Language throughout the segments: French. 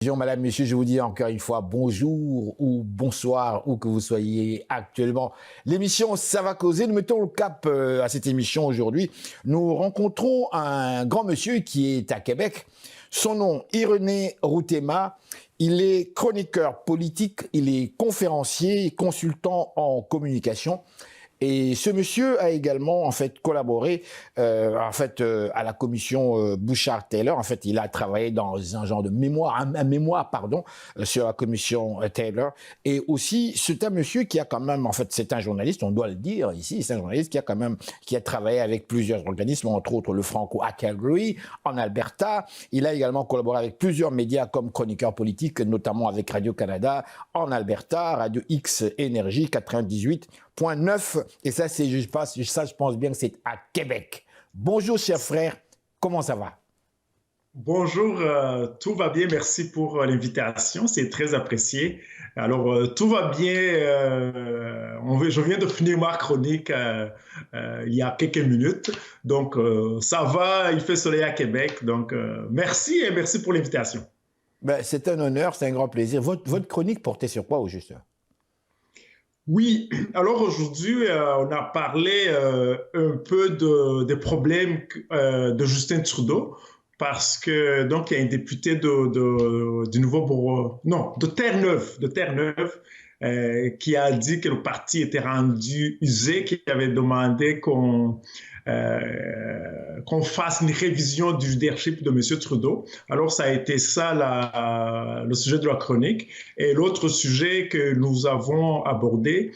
Madame, Monsieur, je vous dis encore une fois bonjour ou bonsoir, où que vous soyez actuellement. L'émission Ça va causer, nous mettons le cap à cette émission aujourd'hui. Nous rencontrons un grand monsieur qui est à Québec. Son nom, Irénée Routéma. Il est chroniqueur politique, il est conférencier, consultant en communication. Et ce monsieur a également en fait collaboré à la commission Bouchard-Taylor. En fait, il a travaillé dans un genre de mémoire, un mémoire pardon, sur la commission Taylor. Et aussi, c'est un monsieur qui a quand même, en fait, c'est un journaliste, on doit le dire ici, c'est un journaliste qui a travaillé avec plusieurs organismes, entre autres le Franco à Calgary, en Alberta. Il a également collaboré avec plusieurs médias comme chroniqueur politique, notamment avec Radio-Canada en Alberta, Radio X Énergie 98.9, et ça, je pense bien que c'est à Québec. Bonjour, cher frère, comment ça va? Bonjour, tout va bien, merci pour l'invitation, c'est très apprécié. Alors, tout va bien, je viens de finir ma chronique il y a quelques minutes, donc ça va, il fait soleil à Québec, donc merci et merci pour l'invitation. Ben, c'est un honneur, c'est un grand plaisir. Votre chronique portait sur quoi au juste? Oui, alors aujourd'hui, on a parlé un peu des problèmes de Justin Trudeau parce que donc il y a un député du Nouveau-Brunswick, non, de Terre-Neuve, qui a dit que le parti était rendu usé, qui avait demandé qu'on fasse une révision du leadership de M. Trudeau. Alors, ça a été ça le sujet de la chronique. Et l'autre sujet que nous avons abordé,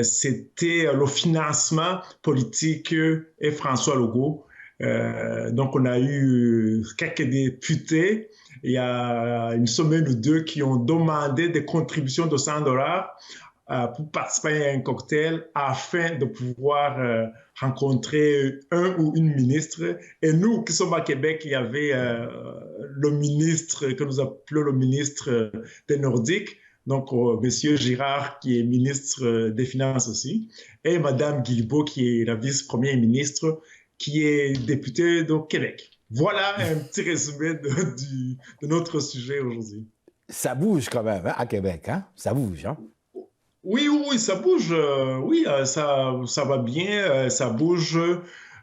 c'était le financement politique et François Legault. Donc, on a eu quelques députés il y a une semaine ou deux qui ont demandé des contributions de $100 pour participer à un cocktail afin de pouvoir rencontrer un ou une ministre. Et nous qui sommes à Québec, il y avait le ministre que nous appelons le ministre des Nordiques, donc Monsieur Girard qui est ministre des Finances aussi, et Madame Guilbeault qui est la vice-première ministre qui est députée de Québec. Voilà un petit résumé de notre sujet aujourd'hui. Ça bouge quand même hein, à Québec, hein? Ça bouge, hein? Oui, oui, oui, ça bouge. Oui, ça va bien, ça bouge.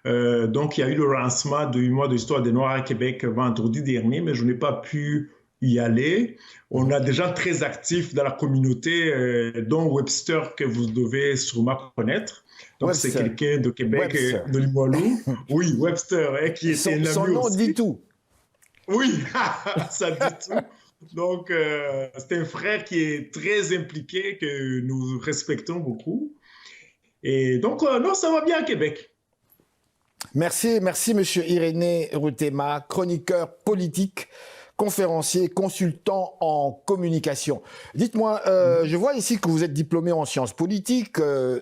Donc, il y a eu le lancement du mois de l'histoire des Noirs à Québec vendredi dernier, mais je n'ai pas pu y aller. On a des gens très actifs dans la communauté, dont Webster, que vous devez sûrement connaître. Donc, c'est quelqu'un de Québec, de Limoilou. Oui, Webster, qui était un ami son nom aussi. dit tout. Oui, ça dit tout. Donc, c'est un frère qui est très impliqué, que nous respectons beaucoup. Et donc, non, ça va bien à Québec. Merci, Monsieur Irénée Routéma, chroniqueur politique, conférencier, consultant en communication. Dites-moi, je vois ici que vous êtes diplômé en sciences politiques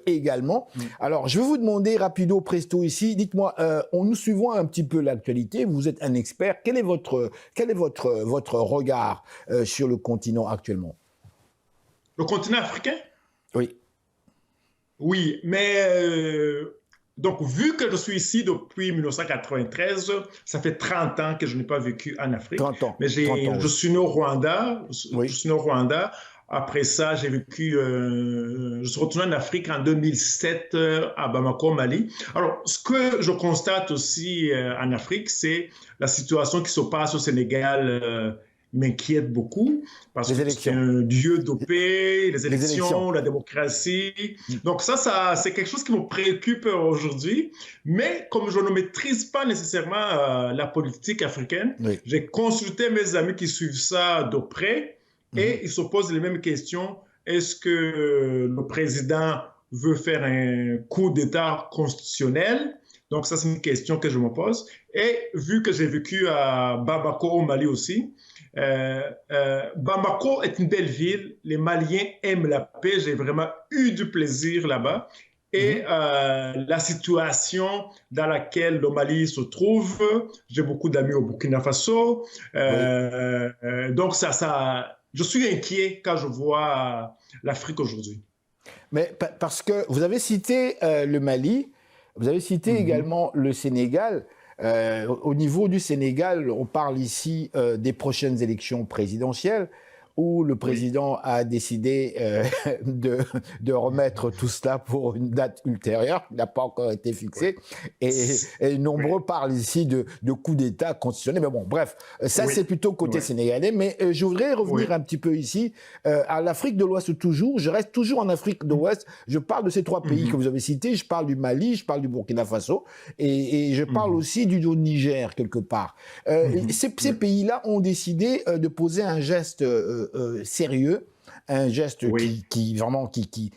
également. Alors, je vais vous demander rapido presto ici, dites-moi, nous suivons un petit peu l'actualité, vous êtes un expert, quel est votre regard sur le continent actuellement? Le continent africain? Oui. Oui, mais donc, vu que je suis ici depuis 1993, ça fait 30 ans que je n'ai pas vécu en Afrique. 30 ans. Mais 30 ans, je suis né au Rwanda. Oui. Je suis né au Rwanda. Après ça, j'ai vécu, je suis retourné en Afrique en 2007 à Bamako, Mali. Alors, ce que je constate aussi en Afrique, c'est la situation qui se passe au Sénégal m'inquiète beaucoup parce que c'est un lieu de paix, les élections, la démocratie. Donc ça c'est quelque chose qui me préoccupe aujourd'hui. Mais comme je ne maîtrise pas nécessairement la politique africaine, j'ai consulté mes amis qui suivent ça de près et ils se posent les mêmes questions. Est-ce que le président veut faire un coup d'État constitutionnel? Donc ça, c'est une question que je me pose. Et vu que j'ai vécu à Bamako, au Mali aussi, Bamako est une belle ville. Les Maliens aiment la paix. J'ai vraiment eu du plaisir là-bas. Et la situation dans laquelle le Mali se trouve, j'ai beaucoup d'amis au Burkina Faso. Donc je suis inquiet quand je vois l'Afrique aujourd'hui. Mais parce que vous avez cité le Mali, vous avez cité également le Sénégal. Au niveau du Sénégal, on parle ici des prochaines élections présidentielles, où le président a décidé de remettre tout cela pour une date ultérieure, qui n'a pas encore été fixée, et nombreux parlent ici de coup d'État constitutionnel, mais bon, bref, ça c'est plutôt côté sénégalais, mais je voudrais revenir un petit peu ici, à l'Afrique de l'Ouest toujours, je reste toujours en Afrique de l'Ouest, je parle de ces trois pays que vous avez cités, je parle du Mali, je parle du Burkina Faso, et je parle aussi du Niger quelque part. Ces pays-là ont décidé de poser un geste sérieux, un geste qui vraiment qui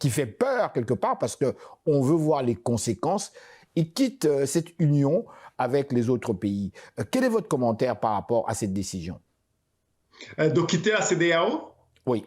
fait peur quelque part parce que on veut voir les conséquences. Ils quittent cette union avec les autres pays. Quel est votre commentaire par rapport à cette décision? De quitter la CEDEAO? Oui.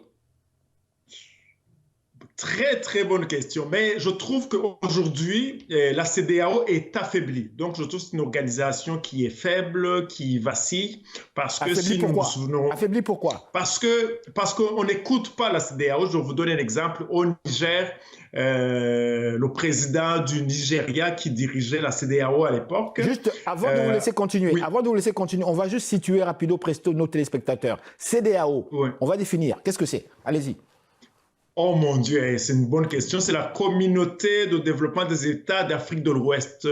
Très, très bonne question. Mais je trouve qu'aujourd'hui, la CEDEAO est affaiblie. Donc, je trouve que c'est une organisation qui est faible, qui vacille. Parce que affaiblie si nous nous souvenons... Affaiblie pourquoi? Parce qu'on n'écoute pas la CEDEAO. Je vais vous donner un exemple. Au Niger, le président du Nigeria qui dirigeait la CEDEAO à l'époque... Juste avant de vous laisser continuer, on va juste situer rapido presto nos téléspectateurs. CEDEAO, on va définir. Qu'est-ce que c'est? Allez-y. Oh mon Dieu, c'est une bonne question. C'est la communauté de développement des États d'Afrique de l'Ouest,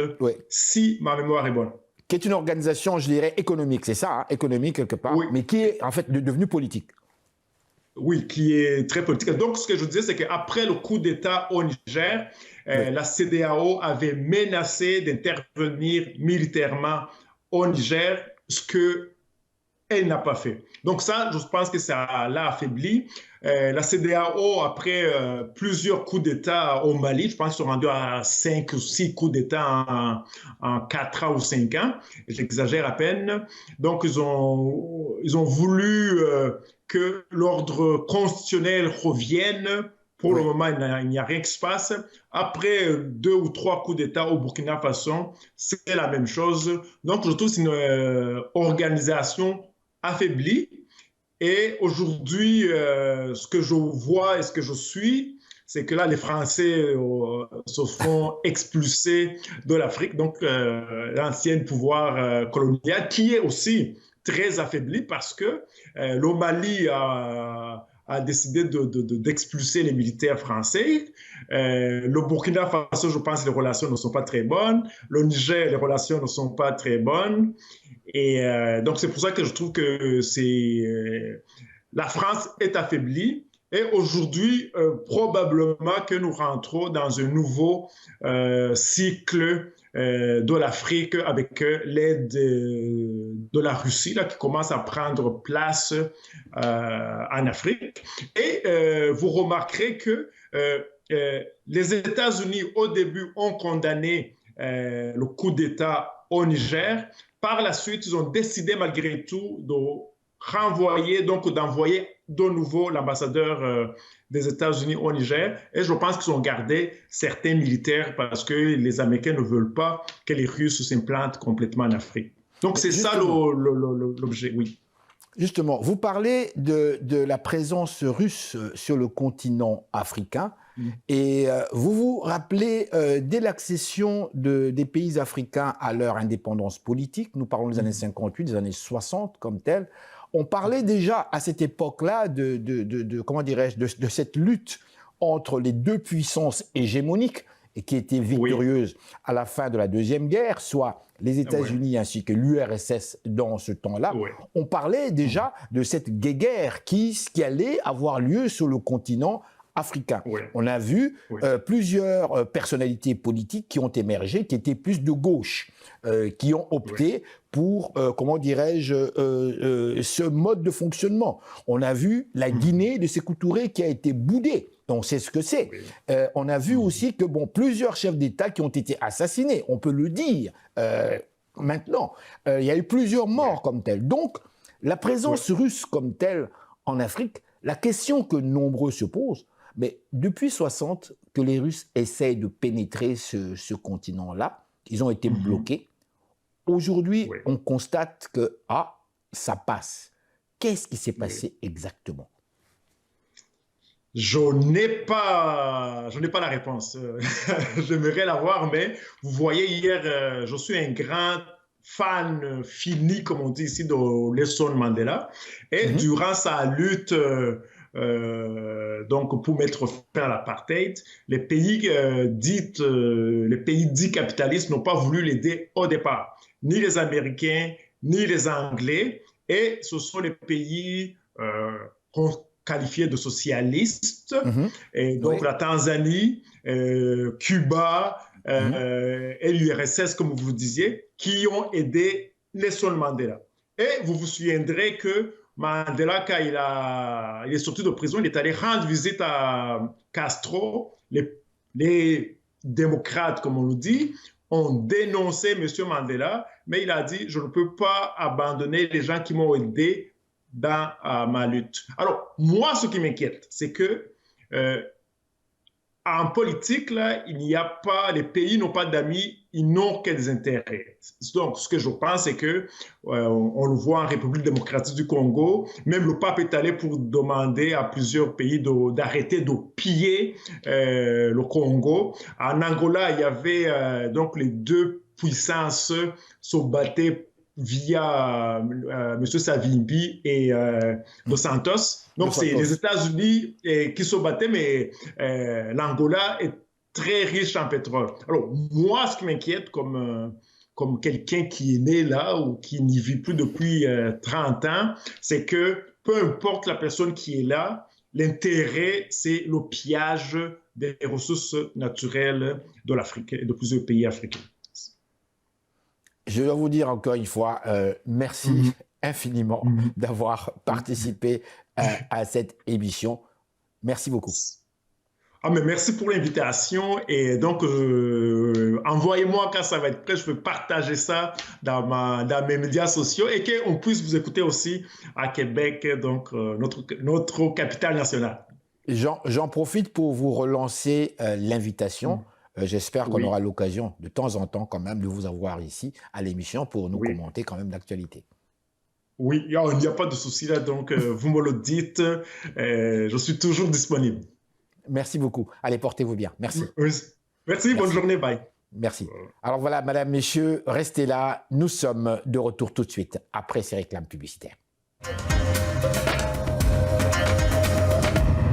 si ma mémoire est bonne. Qui est une organisation, je dirais, économique, c'est ça, hein, économique quelque part, mais qui est en fait devenue politique. Oui, qui est très politique. Donc, ce que je disais, c'est qu'après le coup d'État au Niger, la CEDEAO avait menacé d'intervenir militairement au Niger, ce qu'elle n'a pas fait. Donc ça, je pense que ça l'a affaibli. La CEDEAO, après plusieurs coups d'État au Mali, je pense qu'ils sont rendus à 5 ou 6 coups d'État en 4 ans ou 5 ans, j'exagère à peine. Donc ils ont voulu que l'ordre constitutionnel revienne. Pour le moment, il n'y a rien qui se passe. Après 2 ou 3 coups d'État au Burkina Faso, c'est la même chose. Donc je trouve que c'est une organisation affaiblie. Et aujourd'hui, ce que je vois et ce que je suis, c'est que là, les Français se font expulser de l'Afrique, donc l'ancien pouvoir colonial, qui est aussi très affaibli parce que le Mali a décidé d'expulser les militaires français. Le Burkina Faso, je pense que les relations ne sont pas très bonnes. Le Niger, les relations ne sont pas très bonnes. Et donc, c'est pour ça que je trouve que la France est affaiblie. Et aujourd'hui, probablement que nous rentrons dans un nouveau cycle de l'Afrique avec l'aide de la Russie là, qui commence à prendre place en Afrique. Et vous remarquerez que les États-Unis, au début, ont condamné le coup d'État au Niger. Par la suite, ils ont décidé malgré tout de renvoyer, donc d'envoyer de nouveau l'ambassadeur des États-Unis au Niger. Et je pense qu'ils ont gardé certains militaires parce que les Américains ne veulent pas que les Russes s'implantent complètement en Afrique. Donc c'est ça l'objet, oui. Justement, vous parlez de la présence russe sur le continent africain. Et vous vous rappelez, dès l'accession des pays africains à leur indépendance politique, nous parlons des années 58, des années 60 comme tel, on parlait déjà à cette époque-là comment dirais-je, de cette lutte entre les deux puissances hégémoniques et qui étaient victorieuses à la fin de la Deuxième Guerre, soit les États-Unis ainsi que l'URSS dans ce temps-là. On parlait déjà de cette guerre qui allait avoir lieu sur le continent africain. On a vu plusieurs personnalités politiques qui ont émergé, qui étaient plus de gauche, qui ont opté pour, comment dirais-je, ce mode de fonctionnement. On a vu la Guinée de Sékou Touré qui a été boudée. On sait ce que c'est. On a vu aussi que plusieurs chefs d'État qui ont été assassinés, on peut le dire maintenant. Il y a eu plusieurs morts comme telles. Donc, la présence russe comme telle en Afrique, la question que nombreux se posent, mais depuis 60 que les Russes essayent de pénétrer ce continent-là, ils ont été bloqués. Aujourd'hui, on constate que ça passe. Qu'est-ce qui s'est passé exactement? Je n'ai pas la réponse. J'aimerais l'avoir, mais vous voyez, hier, je suis un grand fan fini, comme on dit ici, de Nelson Mandela. Et Mhm. durant sa lutte donc pour mettre fin à l'apartheid, les pays dits capitalistes n'ont pas voulu l'aider au départ, ni les Américains, ni les Anglais. Et ce sont les pays qualifiés de socialistes, Mhm. et donc Oui. la Tanzanie, Cuba Mhm. et l'URSS, comme vous disiez, qui ont aidé Nelson Mandela. Et vous vous souviendrez que Mandela, quand il est sorti de prison, il est allé rendre visite à Castro. Les démocrates, comme on le dit, ont dénoncé M. Mandela, mais il a dit, je ne peux pas abandonner les gens qui m'ont aidé dans ma lutte. Alors, moi, ce qui m'inquiète, c'est que en politique, là, il n'y a pas, les pays n'ont pas d'amis, ils n'ont que des intérêts. Donc, ce que je pense, c'est que, on le voit en République démocratique du Congo, même le pape est allé pour demander à plusieurs pays d'arrêter de piller le Congo. En Angola, il y avait donc les deux puissances se battaient via M. Savimbi et Dos Santos. Dos Donc, c'est les Santos. États-Unis qui se battaient, mais l'Angola est très riche en pétrole. Alors, moi, ce qui m'inquiète comme quelqu'un qui est né là ou qui n'y vit plus depuis 30 ans, c'est que peu importe la personne qui est là, l'intérêt, c'est le pillage des ressources naturelles de l'Afrique et de plusieurs pays africains. Je dois vous dire encore une fois, merci Mhm. infiniment Mhm. d'avoir participé à cette émission. Merci beaucoup. Ah, mais merci pour l'invitation. Et donc, envoyez-moi quand ça va être prêt. Je peux partager ça dans mes médias sociaux et qu'on puisse vous écouter aussi à Québec, donc notre capitale nationale. J'en profite pour vous relancer l'invitation. J'espère qu'on Oui, aura l'occasion de temps en temps quand même de vous avoir ici à l'émission pour nous oui, commenter quand même l'actualité. oui. Il n'y a pas de souci là. Donc, vous me le dites. Je suis toujours disponible. Merci beaucoup. Allez, portez-vous bien. Merci. Oui. Merci, bonne Merci. journée. Bye. Merci. Alors voilà, mesdames, messieurs, restez là. Nous sommes de retour tout de suite après ces réclames publicitaires.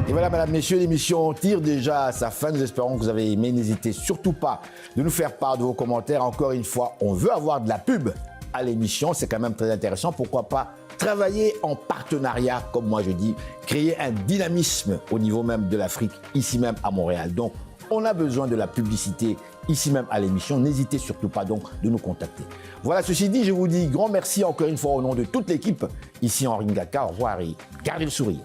Et voilà, mesdames, messieurs, l'émission tire déjà à sa fin. Nous espérons que vous avez aimé. N'hésitez surtout pas de nous faire part de vos commentaires. Encore une fois, on veut avoir de la pub à l'émission. C'est quand même très intéressant. Pourquoi pas travailler en partenariat, comme moi je dis, créer un dynamisme au niveau même de l'Afrique, ici même à Montréal. Donc, on a besoin de la publicité ici même à l'émission. N'hésitez surtout pas donc de nous contacter. Voilà, ceci dit, je vous dis grand merci encore une fois au nom de toute l'équipe ici en Ringaka. Au revoir et gardez le sourire.